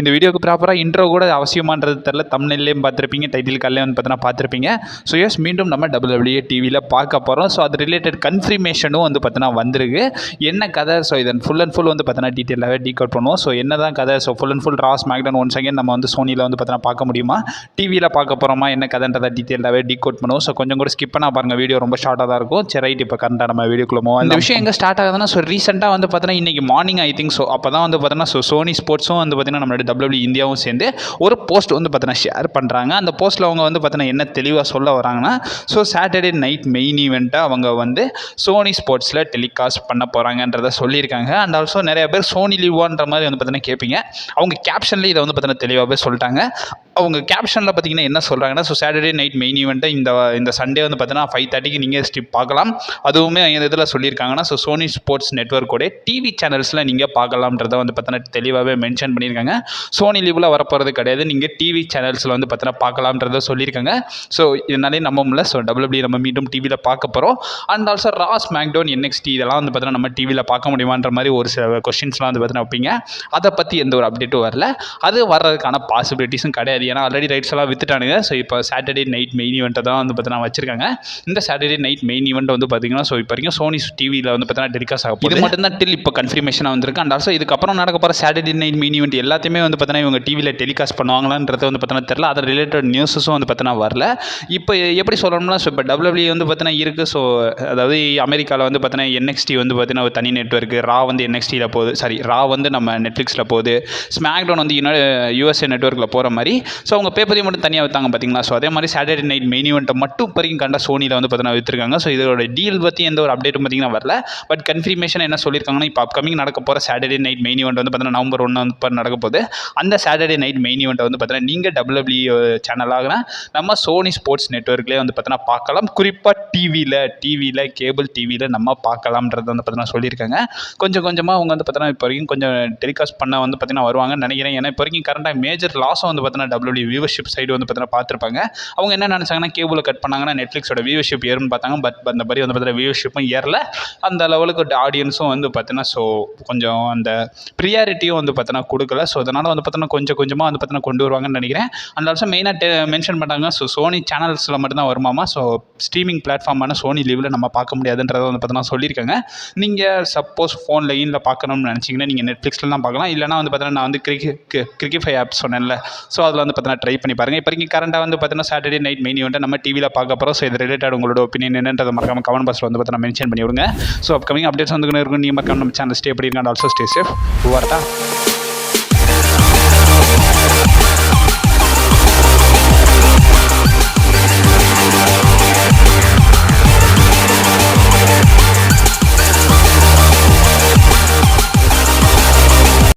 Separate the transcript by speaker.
Speaker 1: இந்த வீடியோக்கு ப்ராப்பராக இன்ட்ரோ கூட அவசியமானது தெரில. தம்ப்நெயிலையும் பார்த்துருப்பீங்க, டைட்டில் கார்டில் வந்து பார்த்தீங்கன்னா பார்த்துருப்பீங்க. ஸோ எஸ், மீண்டும் நம்ம WWE டிவியில் பார்க்க போகிறோம். ஸோ அது ரிலேட்டட் கன்ஃபர்மேஷனும் வந்து பார்த்தீங்கன்னா வந்திருக்கு. என்ன கதை, ஸோ இதன் ஃபுல் அண்ட் ஃபுல் வந்து பார்த்தீங்கன்னா டீட்டெயிலாகவே டீகோட் பண்ணுவோம். ஸோ என்ன தான் கதை, so full and full Raw SmackDown once again நம்ம வந்து சோனியில் வந்து பார்த்தீங்கன்னா பார்க்க முடியுமா, டிவியில் பார்க்க போகிறோமா, என்ன கதைன்றதை டீட்டெயிலாகவே டீகோட் பண்ணுவோம். ஸோ கொஞ்சம் கூட ஸ்கிப் பண்ணால் பாருங்கள், வீடியோ ரொம்ப ஷார்ட்டாக தான் இருக்கும். சரி ரைட், இப்போ கரண்டாக நம்ம வீடியோக்குள்ள மூவ். இந்த விஷயம் எங்கே ஸ்டார்ட் ஆகுதுன்னா, ஸோ ரீசெண்டாக வந்து பார்த்தீங்கன்னா இன்றைக்கி மார்னிங் ஐ திங்க், ஸோ அப்போ தான் வந்து பார்த்தீங்கன்னா ஸோ சோனி ஸ்போர்ட்ஸும் வந்து பார்த்தீங்கன்னா நம்மளோட WWE இந்தியாவும் சேர்ந்து ஒரு போஸ்ட் வந்து பார்த்தீங்கன்னா ஷேர் பண்ணுறாங்க. அந்த போஸ்ட்டில் அவங்க வந்து பார்த்தீங்கன்னா என்ன தெளிவாக சொல்ல வராங்கன்னா, ஸோ சாட்டர்டே நைட் மெயின் ஈவெண்ட்டை அவங்க வந்து சோனி ஸ்போர்ட்ஸில் டெலிகாஸ்ட் பண்ண போகிறாங்கன்றத சொல்லியிருக்காங்க. அண்ட் ஆல்சோ நிறைய பேர் சோனி லிவான்ற மாதிரி வந்து பார்த்தீங்கன்னா கேட்பீங்க. அவங்க கேப்ஷனில் இதை வந்து பார்த்தீங்கன்னா தெளிவாகவே சொல்லிட்டாங்க. அவங்க கேப்ஷனில் பார்த்தீங்கன்னா என்ன சொல்கிறாங்கன்னா, ஸோ சாட்டர்டே நைட் மெயின் ஈவெண்ட்டை இந்த சண்டே வந்து பார்த்தீங்கன்னா 5:30க்கு நீங்கள் ஸ்ட்ரிப் பார்க்கலாம். அதுவுமே இந்த இதில் சொல்லியிருக்காங்கன்னா, ஸோ சோனி ஸ்போர்ட்ஸ் நெட்வொர்க்கோட டிவி சேனல்ஸில் நீங்கள் பார்க்கலாம்ன்றதை வந்து பார்த்தீங்கன்னா தெளிவாகவே மென்ஷன் பண்ணியிருக்காங்க. சோனி லீவில் வரப்போகிறது கிடையாது, நீங்கள் டிவி சேனல்ஸில் வந்து பார்த்தீங்கன்னா பார்க்கலாம்ன்றதை சொல்லியிருக்காங்க. ஸோ இதனாலே நம்ப முடியல. ஸோ WWE நம்ம மீண்டும் டிவியில் பார்க்க போகிறோம். And also Raw SmackDown NXT இதெல்லாம் வந்து பார்த்தீங்கன்னா நம்ம டிவியில் பார்க்க முடியுமான்ற மாதிரி ஒரு சில கொஸ்டின்ஸ்லாம் வந்து பார்த்தீங்கன்னா வைப்பீங்க. அதை பற்றி எந்த ஒரு அப்டேட்டும் வரல. அது வர்றதுக்கான பாசிபிலிட்டிஸும் கிடையாது. ஏன்னா ஆல்ரெடி ரைட்ஸ் எல்லாம் வித்துட்டானுங்க. ஸோ இப்போ சாட்டர்டே நைட் மெயின் ஈவெண்ட்டை தான் வந்து பார்த்தீங்கன்னா வச்சிருக்காங்க. இந்த சாட்டர்டே நைட் மெயின் ஈவெண்ட் வந்து பார்த்தீங்கன்னா ஸோ இப்போ வரைக்கும் சோனி டிவியில் வந்து பார்த்தீங்கன்னா டெலிகாஸ்ட் ஆகும். இது மட்டும் தான் டில் இப்போ கன்ஃபர்மேஷனாக வந்திருக்கு. அண்ட் ஆல்சோ இதுக்கப்புறம் நடக்க போகிற சாட்டர்டே நைட் மெயின் ஈவெண்ட் எல்லாத்தையுமே வந்து பார்த்தீங்கன்னா இவங்க டிவியில் டெலிகாஸ்ட் பண்ணுவாங்களான்றது வந்து பார்த்தீங்கன்னா தெரியல. அது ரிலேட்டட் நியூஸஸும் வந்து பார்த்தீங்கன்னா வரல. இப்போ எப்படி சொல்லணும்னா, ஸோ இப்போ WWE வந்து பார்த்தீங்கன்னா இருக்குது. ஸோ அதாவது அமெரிக்காவில் வந்து பார்த்தீங்கன்னா NXT வந்து பார்த்தீங்கன்னா ஒரு தனி நெட்வொர்க்கு, ரா வந்து NXTயில் போகுது, சாரி ரா வந்து நம்ம நெட்ஃப்ளிக்ஸில் போகுது, ஸ்மாக்டவுன் வந்து USA நெட்வொர்க்கில் போகிற மாதிரி. ஸோ அவங்க பேப்பரையும் மட்டும் தனியாக வைத்தாங்க பார்த்தீங்களா. ஸோ அதே மாதிரி சாட்டர்டே நைட் மெயின் ஈவெண்ட்டை மட்டும் வரைக்கும் கண்ட சோனியில் வந்து பார்த்தீங்கன்னா விற்றுருக்காங்க. ஸோ இதோட டீல் பற்றி எந்த ஒரு அப்டேட்டும் பார்த்தீங்கன்னா வரல. பட் கன்ஃபர்மேஷன் என்ன சொல்லியிருக்காங்கன்னா, இப்போ அப்கமிங் நடக்க போகிற சாட்டர்டே நைட் மெயின் ஈவெண்ட் வந்து பார்த்தீங்கன்னா November 1 வந்து நடக்க போகுது. அந்த சாட்டர்டே நைட் மெயின் ஈவெண்ட்டை வந்து பார்த்தீங்கன்னா நீங்கள் WWE சேனலாக நம்ம சோனி ஸ்போர்ட்ஸ் நெட்வொர்க்லேயே வந்து பார்த்தீங்கன்னா பார்க்கலாம். குறிப்பாக டிவியில் கேபிள் டிவியில் நம்ம பார்க்கலாம்ன்றது வந்து பார்த்தீங்கன்னா சொல்லியிருக்காங்க. கொஞ்சம் கொஞ்சமாக அவங்க வந்து பார்த்தீங்கன்னா இப்போ வரைக்கும் கொஞ்சம் டெலிகாஸ்ட் பண்ண வந்து பார்த்தீங்கன்னா வருவாங்கன்னு நினைக்கிறேன். ஏன்னா இப்போ வரைக்கும் கரண்டாக மேஜர் லாஸும் வந்து பார்த்தீங்கன்னா WWE வியூவர்ஷிப் சைடு வந்து பார்த்தீங்கன்னா பார்த்துருப்பாங்க. அவங்க என்ன நினச்சாங்கன்னா, கேபிளை கட் பண்ணாங்கன்னா நெட்ஃப்ளிக்ஸோட வியூவர்ஷிப் ஏறும்னு பார்த்தாங்க. பட் அந்த மாதிரி வந்து பார்த்தீங்கன்னா வியூவர்ஷிப்பும் ஏறல. அந்த லெவலுக்கு ஆடியன்ஸும் வந்து பார்த்தீங்கன்னா ஸோ கொஞ்சம் அந்த ப்ரியாரிட்டியும் வந்து பார்த்தீங்கன்னா கொடுக்கல. ஸோ அதனால் வந்து பார்த்தீங்கன்னா கொஞ்சம் கொஞ்சமாக வந்து பார்த்தீங்கன்னா கொண்டு வருவாங்கன்னு நினைக்கிறேன். அண்ட் ஆல்சோ மெயினாக மென்ஷன் பண்ணாங்க, ஸோ சோனி சேனல்ஸில் மட்டும்தான் வருமாமா. ஸோ ஸ்ட்ரீமிங் பிளாட்ஃபார்மான சோனி லீவில் நம்ம பார்க்க முடியாதுன்றதை வந்து பார்த்தீங்கன்னா சொல்லியிருக்காங்க. நீங்கள் சப்போஸ் ஃபோன் லைனில் பார்க்கணும்னு நினச்சிங்கன்னா நீங்கள் நெட்ஃப்ளிக்ஸில் தான் பார்க்கலாம். இல்லைனா வந்து பார்த்தீங்கன்னா நான் வந்து கிரிக்கிஃபை ஆப் சொன்னேன்ல, ஸோ அதில் வந்து பார்த்தீங்கன்னா ட்ரை பண்ணி பாருங்கள். இப்போ வரைக்கும் கரண்டாக வந்து பார்த்தீங்கன்னா சாட்டர்டே நைட் மெயின் ஈவெண்ட்டை நம்ம டிவியில் பார்க்க போகிறோம். ஸோ இது ரிலேட்டட் உங்களோட ஒப்பீனியன் என்னன்றதை மறக்காம கமெண்ட் பாக்ஸில் வந்து பார்த்தீங்கன்னா மென்ஷன் பண்ணி விடுங்க. ஸோ அப்கமிங் அப்டேட்ஸ் வந்து இருக்கும். நீங்கள் மறக்காம நம்ம சேனல் ஸ்டே பண்ணிருங்க. And also stay safe. வரட்டா.